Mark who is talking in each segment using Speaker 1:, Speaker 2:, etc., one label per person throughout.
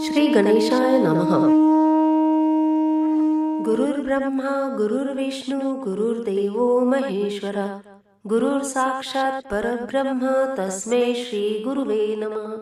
Speaker 1: श्री गणेशाय नमः। गुरुर्ब्रह्मा गुरुर्विष्णु गुरुर्देवो महेश्वरा गुरुर्साक्षात् परब्रह्म तस्मै श्री गुरुवे नमः।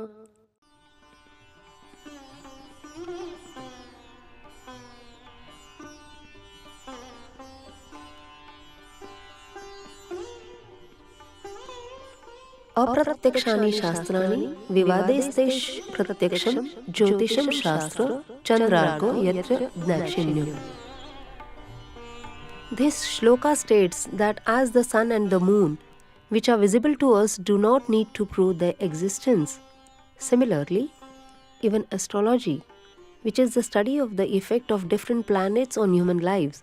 Speaker 1: अप्रत्यक्षानि शास्त्राणि विवादेस्तेष प्रत्यक्षं ज्योतिषं शास्त्र चंद्रार्को यत्र दाक्षिण्यम्. This shloka states that as the sun and the moon, which are visible to us, do not need to prove their existence. Similarly, even astrology, which is the study of the effect of different planets on human lives,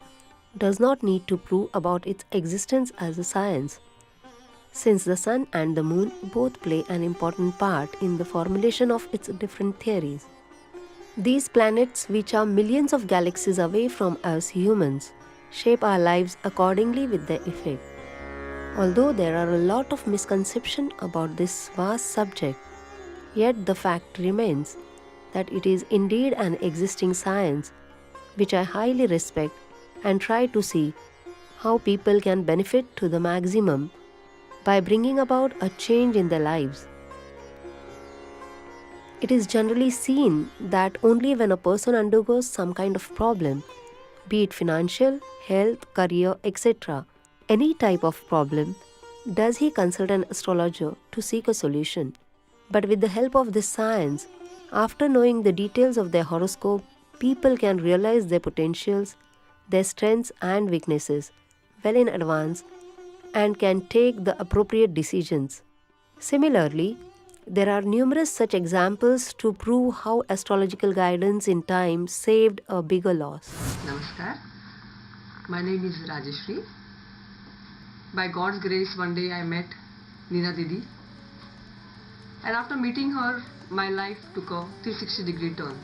Speaker 1: does not need to prove about its existence as a science, since the sun and the moon both play an important part in the formulation of its different theories. These planets, which are millions of galaxies away from us humans, shape our lives accordingly with their effect. Although there are a lot of misconception about this vast subject, yet the fact remains that it is indeed an existing science which I highly respect and try to see how people can benefit to the maximum by bringing about a change in their lives. It is generally seen that only when a person undergoes some kind of problem, be it financial, health, career, etc., any type of problem, does he consult an astrologer to seek a solution. But with the help of this science, after knowing the details of their horoscope, people can realize their potentials, their strengths and weaknesses well in advance and can take the appropriate decisions. Similarly, there are numerous such examples to prove how astrological guidance in time saved a bigger loss.
Speaker 2: Namaskar. My name is Rajeshri. By God's grace, one day I met Neena Didi, and after meeting her, my life took a 360-degree turn.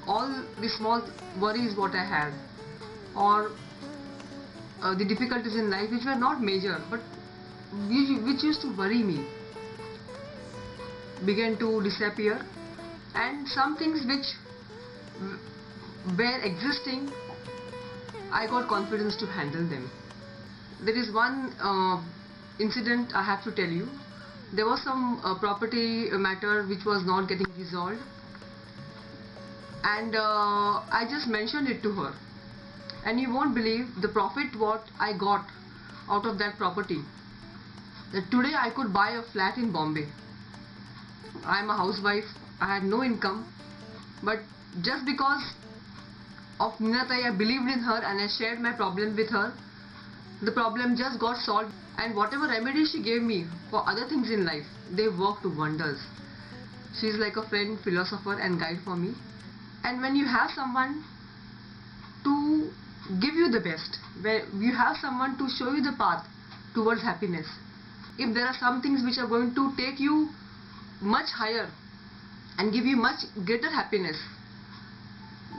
Speaker 2: All the small worries what I had, or the difficulties in life which were not major but which used to worry me, began to disappear, and some things which were existing, I got confidence to handle them. There is one incident I have to tell you. There was some property matter which was not getting resolved, and I just mentioned it to her, and you won't believe the profit what I got out of that property. That today I could buy a flat in Bombay. I am a housewife, I had no income, but just because of Ninatai, I believed in her and I shared my problem with her. The problem just got solved, and whatever remedy she gave me for other things in life, they worked wonders. She is like a friend, philosopher and guide for me. And when you have someone to give you the best, where you have someone to show you the path towards happiness, if there are some things which are going to take you much higher and give you much greater happiness,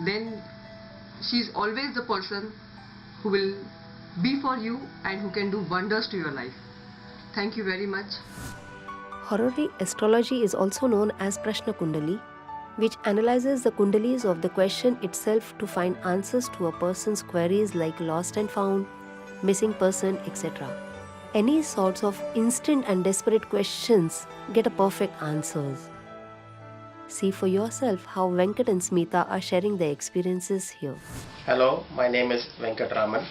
Speaker 2: then she is always the person who will be for you and who can do wonders to your life. Thank you very much.
Speaker 1: Horary astrology is also known as Prashna Kundali, which analyzes the kundalis of the question itself to find answers to a person's queries like lost and found, missing person, etc. Any sorts of instant and desperate questions get a perfect answers. See for yourself how Venkat and Smita are sharing their experiences here.
Speaker 3: Hello, my name is Venkat Raman.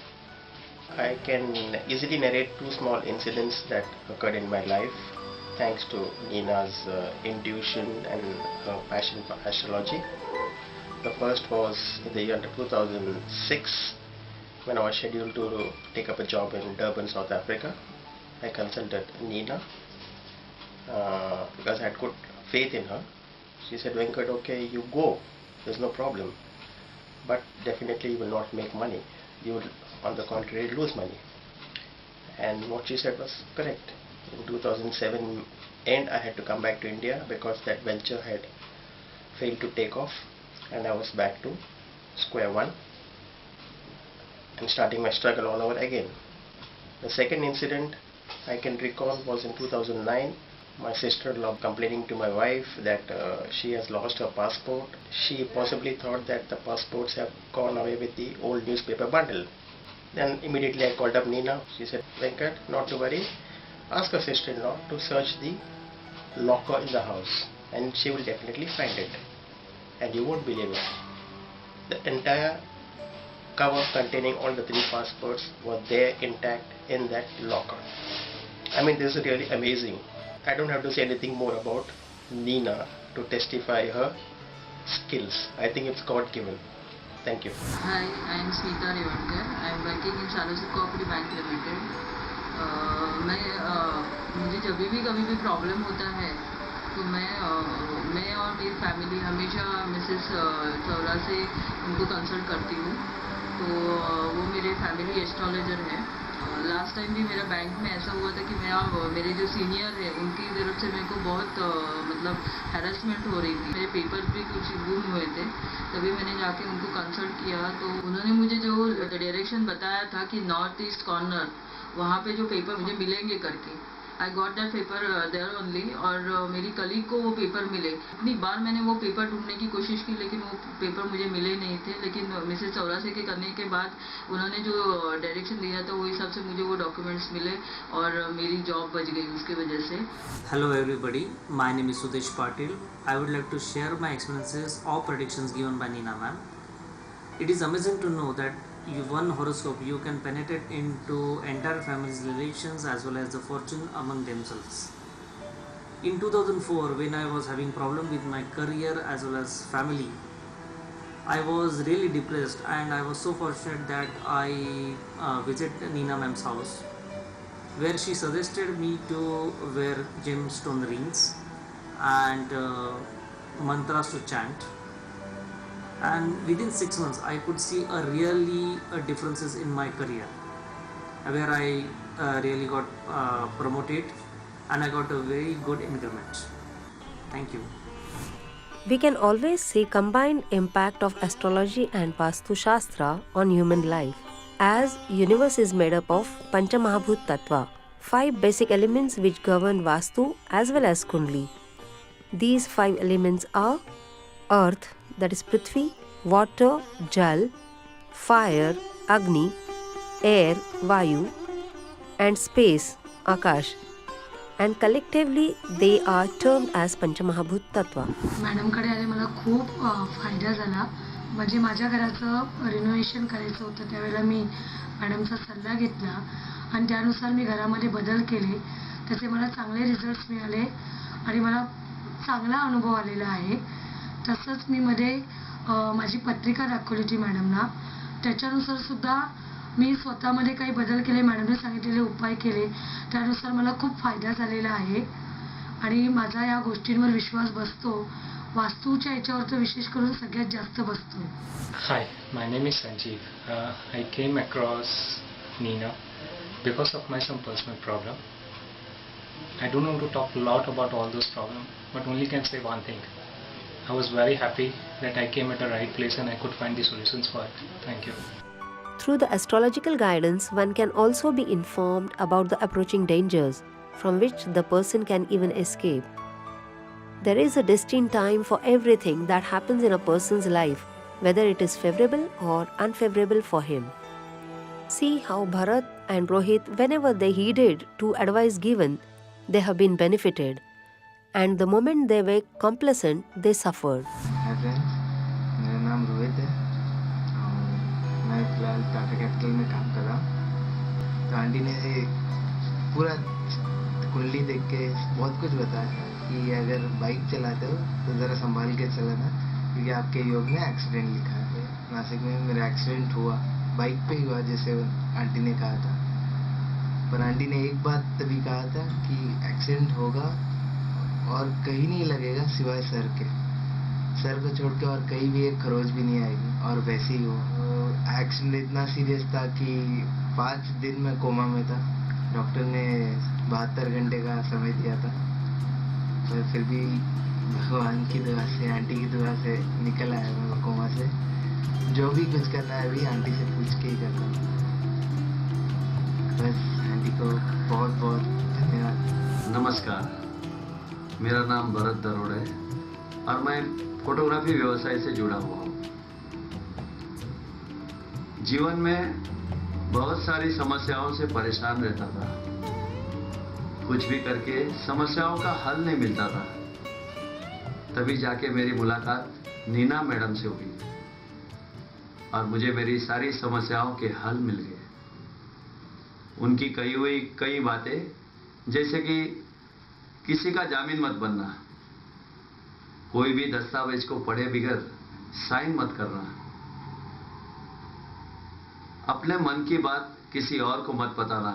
Speaker 3: I can easily narrate two small incidents that occurred in my life thanks to Neena's intuition and her passion for astrology. The first was in the year 2006 when I was scheduled to take up a job in Durban, South Africa. I consulted Neena because I had good faith in her. She said, Venkat, okay, you go, there's no problem, but definitely you will not make money. You will, on the contrary, lose money. And what she said was correct. In 2007 end, I had to come back to India because that venture had failed to take off, and I was back to square one and starting my struggle all over again. The second incident I can recall was in 2009 My sister-in-law complaining to my wife that she has lost her passport. She possibly thought that the passports have gone away with the old newspaper bundle. Then immediately I called up Nina. She said, Venkat, not to worry. Ask her sister-in-law to search the locker in the house and she will definitely find it. And you won't believe it. The entire cover containing all the 3 passports were there intact in that locker. I mean, this is really amazing. I don't have to say anything more about Nina to testify her skills. I think it's God given. Thank you.
Speaker 2: Hi, I am Smita Revankar. I am working in Charlotte Cooperative Bank Limited. मुझे जब भी कभी भी problem होता है तो मैं और मेरी फैमिली हमेशा मिसेस चावला से उनको कंसल्ट करती हूँ. तो वो मेरे फैमिली एस्ट्रोलॉजर हैं. लास्ट टाइम भी मेरा बैंक में ऐसा हुआ था कि मेरे जो सीनियर है उनकी तरफ से मेरे को बहुत मतलब हैरेसमेंट हो रही थी. मेरे पेपर्स भी कुछ गुम हुए थे. तभी मैंने जाके उनको कंसल्ट किया तो उन्होंने मुझे जो डायरेक्शन बताया था कि नॉर्थ ईस्ट कॉर्नर वहाँ पे जो पेपर मुझे मिलेंगे करके. I got that paper there only. और मेरी कलीग को वो पेपर मिले. इतनी बार मैंने वो पेपर ढूंढने की कोशिश की लेकिन वो पेपर मुझे मिले नहीं थे. लेकिन मिसेस चौरासे के करने के बाद उन्होंने जो डायरेक्शन दिया था वो हिसाब से मुझे वो डॉक्यूमेंट्स मिले और मेरी जॉब बच गई उसकी वजह से.
Speaker 4: Hello everybody, my name is Sudesh Patil. I would like to share my experiences or predictions given by Nina ma'am. It is amazing to know that one horoscope you can penetrate into entire family's relations as well as the fortune among themselves. In 2004, when I was having problem with my career as well as family, I was really depressed and I was so fortunate that I visited Nina ma'am's house where she suggested me to wear gemstone rings and mantras to chant. And within 6 months I could see differences in my career where I really got promoted and I got a very good increment. Thank you.
Speaker 1: We can always see combined impact of astrology and Vastu Shastra on human life. As universe is made up of Panchamahabhut Tattva, 5 basic elements which govern Vastu as well as Kundli. These 5 elements are Earth, that is Prithvi, water, Jal, fire, Agni, air, Vayu, and space, Akash. And collectively they are termed as Panchamahabhut Tattva.
Speaker 5: मॅडमकडे आले मला खूप फायदा झाला. म्हणजे माझ्या घराचं renovation करायचं होतं त्यावेळेला मी मॅडमचा सल्ला घेतला आणि त्यानुसार मी घरामध्ये बदल केले. त्याचे मला चांगले रिझल्ट्स मिळाले आणि मला चांगला अनुभव आलेला आहे. तसंच मी मध्ये माझी पत्रिका दाखवली होती मॅडमना. त्याच्यानुसार सुद्धा मी स्वतःमध्ये काही बदल केले. मॅडमने सांगितलेले उपाय केले त्यानुसार मला खूप फायदा झालेला आहे आणि माझा या गोष्टींवर विश्वास बसतो. वास्तूच्या याच्यावर तर विशेष करून सगळ्यात जास्त बसतो.
Speaker 6: Hi, my name is Sanjeev. I came across Nina because of my some personal problem. I don't want to talk a lot about all those problems, but only can say one thing. I was very happy that I came at the right place and I could find the solutions for it. Thank you.
Speaker 1: Through the astrological guidance, one can also be informed about the approaching dangers from which the person can even escape. There is a destined time for everything that happens in a person's life, whether it is favorable or unfavorable for him. See how Bharat and Rohit, whenever they heeded to advice given, they have been benefited. And the moment they were complacent, they suffered.
Speaker 7: Hi friends, मेरा नाम रोहित है और मैं फ़िलहाल Tata capital में काम कर रहा हूँ. तो आंटी ने पूरा कुंडली देख के बहुत कुछ बताया कि अगर बाइक चलाते हो तो ज़रा संभाल के चलाना क्योंकि आपके योग में एक्सीडेंट लिखा है. नासिक में मेरा एक्सीडेंट हुआ, बाइक पे ही हुआ जैसे आंटी ने कहा था. पर आंटी ने एक बात तभी कहा था कि एक्सीडेंट होगा और कहीं नहीं लगेगा सिवाय सर के. सर को छोड़ के और कहीं भी एक खरोच भी नहीं आएगी और वैसे ही हो. एक्सीडेंट इतना सीरियस था कि 5 दिन में कोमा में था. डॉक्टर ने 72 घंटे का समय दिया था पर फिर भी भगवान की दुआ से, आंटी की दुआ से निकल आया मैं कोमा से. जो भी कुछ करना है अभी आंटी से पूछ के ही करना. बस आंटी को बहुत बहुत धन्यवाद.
Speaker 8: नमस्कार, मेरा नाम भरत दरोड़ है और मैं फोटोग्राफी व्यवसाय से जुड़ा हुआ हूँ। जीवन में बहुत सारी समस्याओं से परेशान रहता था। कुछ भी करके समस्याओं का हल नहीं मिलता था। तभी जाके मेरी मुलाकात नीना मैडम से हुई और मुझे मेरी सारी समस्याओं के हल मिल गए। उनकी कही हुई कई बातें, जैसे कि किसी का जामीन मत बनना, कोई भी दस्तावेज को पढ़े बगैर साइन मत करना, अपने मन की बात किसी और को मत बताना,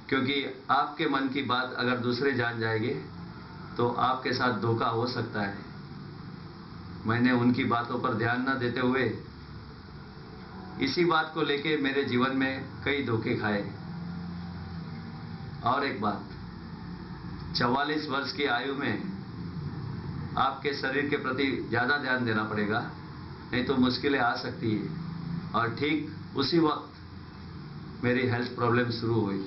Speaker 8: क्योंकि आपके मन की बात अगर दूसरे जान जाएंगे तो आपके साथ धोखा हो सकता है। मैंने उनकी बातों पर ध्यान न देते हुए इसी बात को लेके मेरे जीवन में कई धोखे खाए। और एक बात, 44 वर्ष की आयु में आपके शरीर के प्रति ज्यादा ध्यान देना पड़ेगा, नहीं तो मुश्किलें आ सकती है। और ठीक उसी वक्त मेरी हेल्थ प्रॉब्लम शुरू हुई।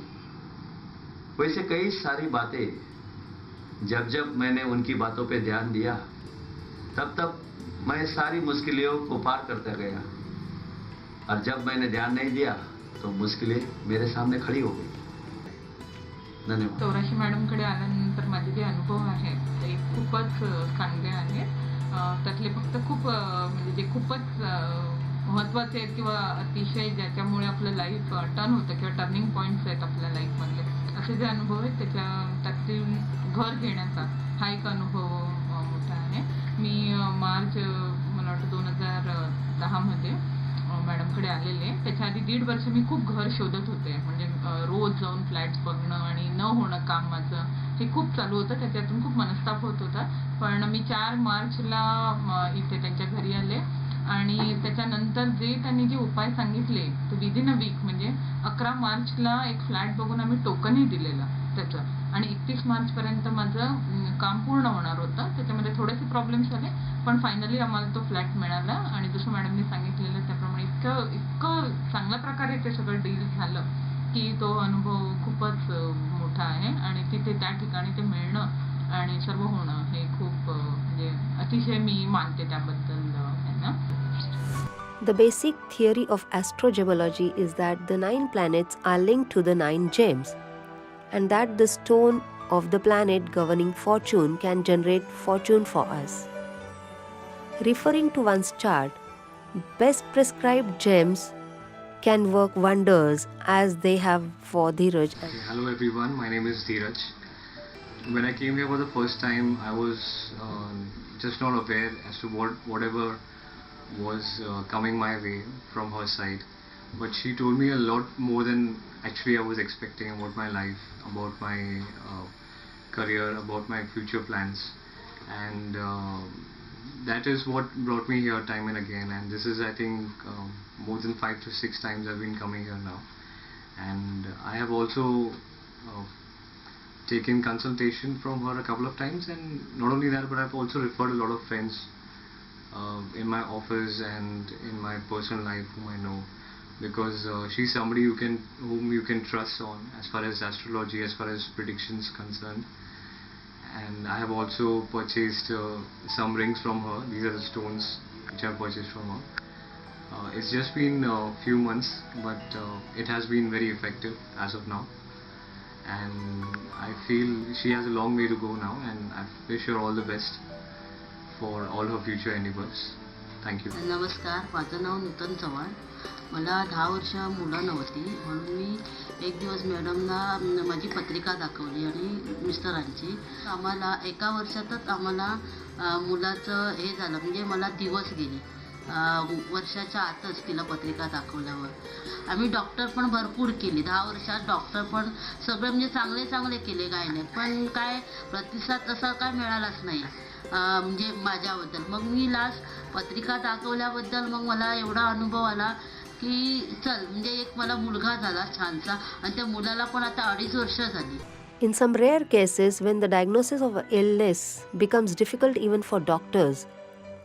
Speaker 8: वैसे कई सारी बातें जब जब मैंने उनकी बातों पे ध्यान दिया, तब तब मैं सारी मुश्किलों को पार करता गया। और जब मैंने ध्यान नहीं दिया तो मुश्किलें मेरे सामने खड़ी हो गई। धन्यवाद।
Speaker 9: चौराशी मॅडमकडे आल्यानंतर माझे जे अनुभव आहेत ते खूपच चांगले आहेत. त्यातले फक्त खूप म्हणजे जे खूपच महत्त्वाचे आहेत किंवा अतिशय ज्याच्यामुळे आपलं लाईफ टर्न होतं किंवा टर्निंग पॉईंट्स आहेत आपल्या लाईफमधले, असे जे अनुभव आहेत त्यातील घर घेण्याचा हा एक अनुभव मोठा आहे. मी मार्च मला वाटतं 2010 मध्ये मॅडमकडे आलेले. त्याच्या आधी 1.5 वर्ष मी खूप घर शोधत होते. म्हणजे रोज जाऊन फ्लॅट्स बघणं आणि न होणं काम माझं हे खूप चालू होतं. त्याच्यातून खूप मनस्ताप होत होता. पण मी 4 मार्चला इथे त्यांच्या घरी आले आणि त्याच्यानंतर जे त्यांनी जे उपाय सांगितले ते विदिन अ वीक, म्हणजे 11 मार्चला एक फ्लॅट बघून आम्ही टोकनही दिलेलं त्याचं आणि 31 मार्चपर्यंत माझं काम पूर्ण होणार होतं. त्याच्यामध्ये थोडेसे प्रॉब्लेम्स आले, पण फायनली आम्हाला तो फ्लॅट मिळाला. आणि जसं मॅडमनी सांगितलेलं त्याप्रमाणे इतकं चांगल्या प्रकारे ते सगळं डील झालं की तो अनुभव खूपच मोठा आहे. आणि तिथे त्या ठिकाणी ते मिळणं आणि सर्व होणं हे खूप म्हणजे अतिशय मी मानते त्याबद्दल आहे ना.
Speaker 1: The basic theory of astrogemology is that the 9 planets are linked to the 9 gems, and that the stone of the planet governing fortune can generate fortune for us. Referring to one's chart, best prescribed gems can work wonders as they have for Dheeraj.
Speaker 6: Hello everyone, my name is Dheeraj. When I came here for the first time, I was just not aware as to whatever was coming my way from her side. But she told me a lot more than actually I was expecting about my life, about my career, about my future plans. And that is what brought me here time and again. And this is, I think, more than 5 to 6 times I've been coming here now. And I have also taken consultation from her a couple of times, and not only that, but I've also referred a lot of friends in my office and in my personal life whom I know, because she's somebody whom you can trust on as far as astrology, as far as predictions concerned. And I have also purchased some rings from her. These are the stones which I have purchased from her. It's just been a few months, but it has been very effective as of now. And I feel she has a long way to go now, and I wish her all the best for all her future endeavors. Thank you.
Speaker 10: नमस्कार, माझं नाव नूतन चव्हाण. मला 10 वर्ष मुलं नव्हती, म्हणून मी एक दिवस मॅडमना माझी पत्रिका दाखवली आणि मिस्टरांची. आम्हाला 1 वर्षातच आम्हाला मुलाचं हे झालं, म्हणजे मला दिवस गेले. वर्षाच्या आतच तिला पत्रिका दाखवल्यावर आम्ही डॉक्टर पण भरपूर केले. 10 वर्षात डॉक्टर पण सगळे म्हणजे चांगले केले, काय नाही, पण काय प्रतिसाद तसा काय मिळालाच नाही म्हणजे माझ्याबद्दल. मग मी लास्ट पत्रिका दाखवल्याबद्दल मग मला एवढा अनुभव आला की चल, म्हणजे एक मला मुलगा झाला छानसा, आणि त्या मुलाला पण आता 2.5 वर्ष झाली.
Speaker 1: In some rare cases, when the diagnosis of an illness becomes difficult even for doctors,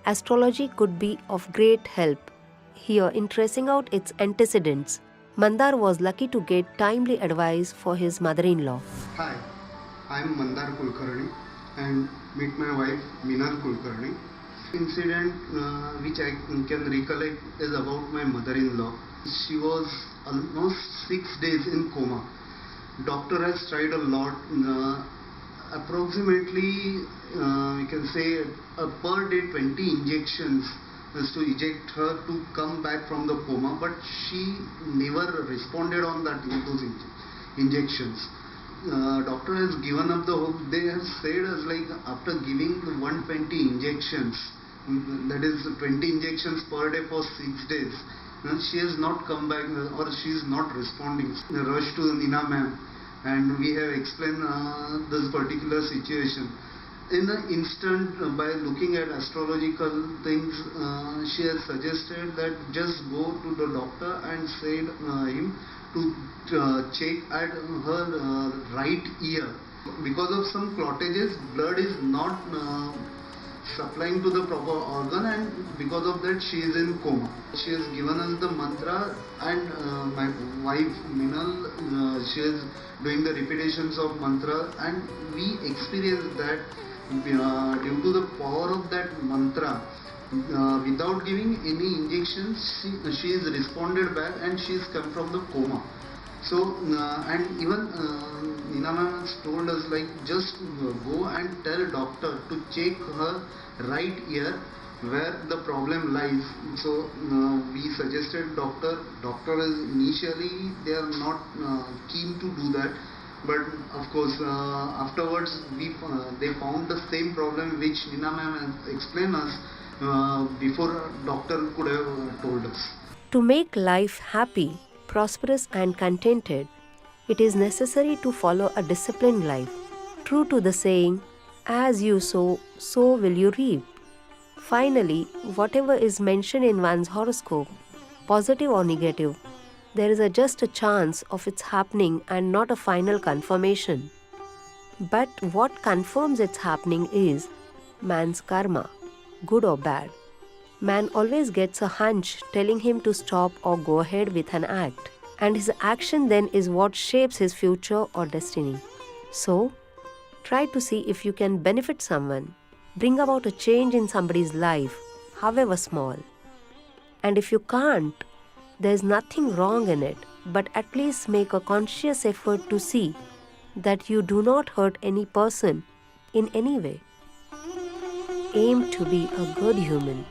Speaker 1: astrology could be of great help. Here, in tracing out its antecedents, Mandar was lucky to get timely advice for his mother-in-law.
Speaker 7: Hi,
Speaker 11: I'm Mandar Kulkarni and meet my wife Meenal Kulkarni. Incident which I can recollect is about my mother-in-law. She was almost 6 days in coma. Doctor has tried a lot. Approximately, we can say per day 20 injections is to eject her to come back from the coma, but she never responded on those injections. Doctor has given up the hope. They have said us like after giving 120 injections, that is 20 injections per day for 6 days, she has not come back or she is not responding. Rush to Nina ma'am and we have explained this particular situation. In an instant, by looking at astrological things, she has suggested that just go to the doctor and said him to check at her right ear. Because of some clottages, blood is not supplying to the proper organ, and because of that she is in coma. She has given us the mantra, and my wife Meenal, she is doing the repetitions of mantra, and we experienced that due to the power of that mantra, without giving any injections, she is responded back and she is come from the coma. So and even Nina ma'am has told us like just go and tell doctor to check her right ear where the problem lies. So we suggested doctor is initially they are not keen to do that, but of course afterwards they found the same problem which Nina ma'am has explained us before doctor could have told us.
Speaker 1: To make life happy, prosperous and contented, it is necessary to follow a disciplined life, true to the saying, as you sow, so will you reap. Finally, whatever is mentioned in one's horoscope, positive or negative, there is just a chance of its happening and not a final confirmation. But what confirms its happening is man's karma, good or bad. Man always gets a hunch telling him to stop or go ahead with an act, and his action then is what shapes his future or destiny. So, try to see if you can benefit someone, bring about a change in somebody's life, however small. And if you can't, there is nothing wrong in it, but at least make a conscious effort to see that you do not hurt any person in any way. Aim to be a good human.